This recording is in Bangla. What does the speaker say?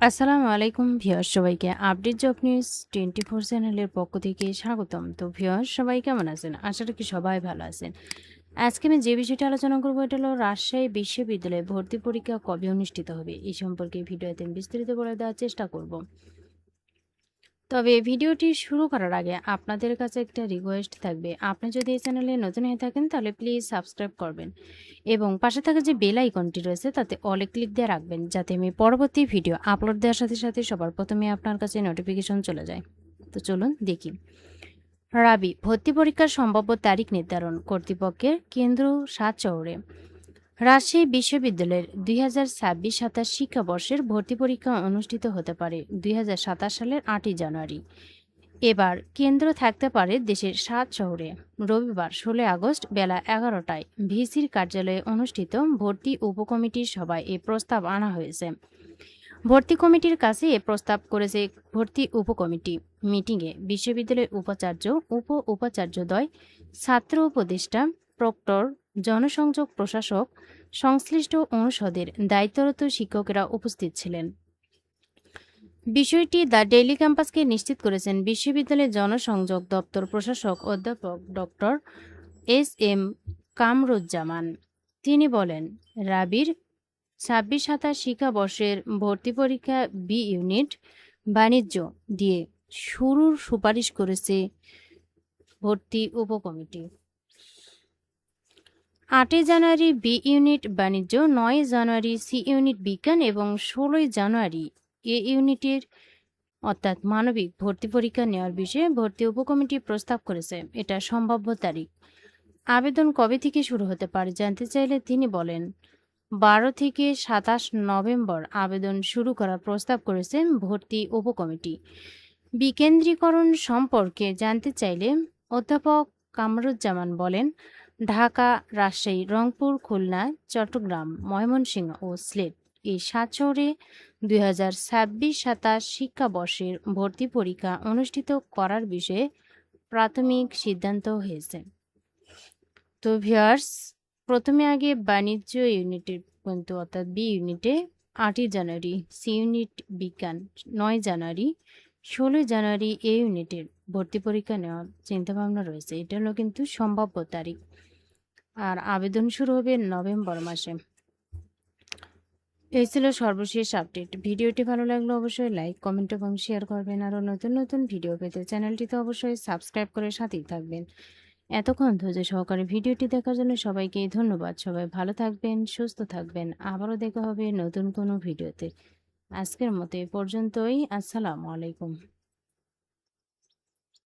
আসসালামু আলাইকুম ভিউয়ার্স, সবাইকে আপডেট জব নিউজ 24 চ্যানেলের পক্ষ থেকে স্বাগতম। তো ভিউয়ার্স, সবাই কেমন আছেন? আশা রাখি সবাই ভালো আছেন। আজকে আমি যে বিষয়টা আলোচনা করবো এটা হলো রাজশাহী বিশ্ববিদ্যালয়ে ভর্তি পরীক্ষা কবে অনুষ্ঠিত হবে এই সম্পর্কে ভিডিওতে আমি বিস্তারিত বলে দেওয়ার চেষ্টা করব। তবে ভিডিওটি শুরু করার আগে আপনাদের কাছে একটা রিকোয়েস্ট থাকবে, আপনি যদি এই চ্যানেলে নতুন হয়ে থাকেন তাহলে প্লিজ সাবস্ক্রাইব করবেন এবং পাশে থাকা যে বেল আইকনটি রয়েছে তাতে অলে ক্লিক দিয়ে রাখবেন, যাতে আমি পরবর্তী ভিডিও আপলোড দেওয়ার সাথে সাথে সবার প্রথমে আপনার কাছে নোটিফিকেশন চলে যায়। তো চলুন দেখি। রাবি ভর্তি পরীক্ষার সম্ভাব্য তারিখ নির্ধারণ কর্তৃপক্ষের কেন্দ্র 7 শহরে। রাজশাহী বিশ্ববিদ্যালয়ের 2026-27 শিক্ষাবর্ষের ভর্তি পরীক্ষা অনুষ্ঠিত হতে পারে 2027 সালের 8ই জানুয়ারি। এবার কেন্দ্র থাকতে পারে দেশের 7 শহরে। রবিবার 16 আগস্ট বেলা 11টায় ভিসির কার্যালয়ে অনুষ্ঠিত ভর্তি উপকমিটির সভায় এ প্রস্তাব আনা হয়েছে। ভর্তি কমিটির কাছে এ প্রস্তাব করেছে ভর্তি উপকমিটি। মিটিংয়ে বিশ্ববিদ্যালয়ের উপাচার্য, উপাচার্যদ্বয়, ছাত্র উপদেষ্টা, প্রক্টর, জনসংযোগ প্রশাসক, সংশ্লিষ্ট অনুষদের দায়িত্বরত শিক্ষকেরা উপস্থিত ছিলেন। বিষয়টি দ্য ডেইলি ক্যাম্পাসকে নিশ্চিত করেছেন বিশ্ববিদ্যালয়ের জনসংযোগ দপ্তর প্রশাসক অধ্যাপক ডক্টর এস.এম. কামরুজ্জামান। তিনি বলেন, রাবির 26-27 শিক্ষাবর্ষের ভর্তি পরীক্ষা বি ইউনিট বাণিজ্য দিয়ে শুরুর সুপারিশ করেছে ভর্তি উপকমিটি। 8 জানুয়ারি বি ইউনিট বাণিজ্য, 9 জানুয়ারি সি ইউনিট বিজ্ঞান এবং 16 জানুয়ারি এ ইউনিটের অর্থাৎ মানবিক ভর্তি পরীক্ষা নেওয়ার বিষয়ে ভর্তি উপকমিটি প্রস্তাব করেছে। এটা সম্ভাব্য তারিখ। আবেদন কবে থেকে শুরু হতে পারে জানতে চাইলে তিনি বলেন, 12 থেকে 27 নভেম্বর আবেদন শুরু করার প্রস্তাব করেছেন ভর্তি উপকমিটি। বিকেন্দ্রীকরণ সম্পর্কে জানতে চাইলে অধ্যাপক কামরুজ্জামান বলেন, ঢাকা, রাজশাহী, রংপুর, খুলনা, চট্টগ্রাম, ময়মনসিংহ ও সিলেট এই 7 শহরে 2026-27 শিক্ষাবর্ষের ভর্তি পরীক্ষা অনুষ্ঠিত করার বিষয়ে প্রাথমিক সিদ্ধান্ত হয়েছে। তো ভিউয়ার্স, প্রথমে আগে বাণিজ্য ইউনিটের কিন্তু অর্থাৎ বি ইউনিটে 8 জানুয়ারি, সি ইউনিট বিজ্ঞান 9 জানুয়ারি, 16 জানুয়ারি এ ইউনিটের ভর্তি পরীক্ষা নেওয়ার চিন্তাভাবনা রয়েছে। এটা হলো কিন্তু সম্ভাব্য তারিখ। আর আবেদন শুরু হবে নভেম্বর মাসে। এই ছিল সর্বশেষ আপডেট। ভিডিওটি ভালো লাগলে অবশ্যই লাইক, কমেন্ট এবং শেয়ার করবেন। আরও নতুন নতুন ভিডিও পেতে চ্যানেলটিতে অবশ্যই সাবস্ক্রাইব করে সাথেই থাকবেন। এতক্ষণ ধৈর্য সহকারে ভিডিওটি দেখার জন্য সবাইকে ধন্যবাদ। সবাই ভালো থাকবেন, সুস্থ থাকবেন। আবারও দেখা হবে নতুন কোনো ভিডিওতে। আজকের মতো এ পর্যন্তই। আসসালামু আলাইকুম।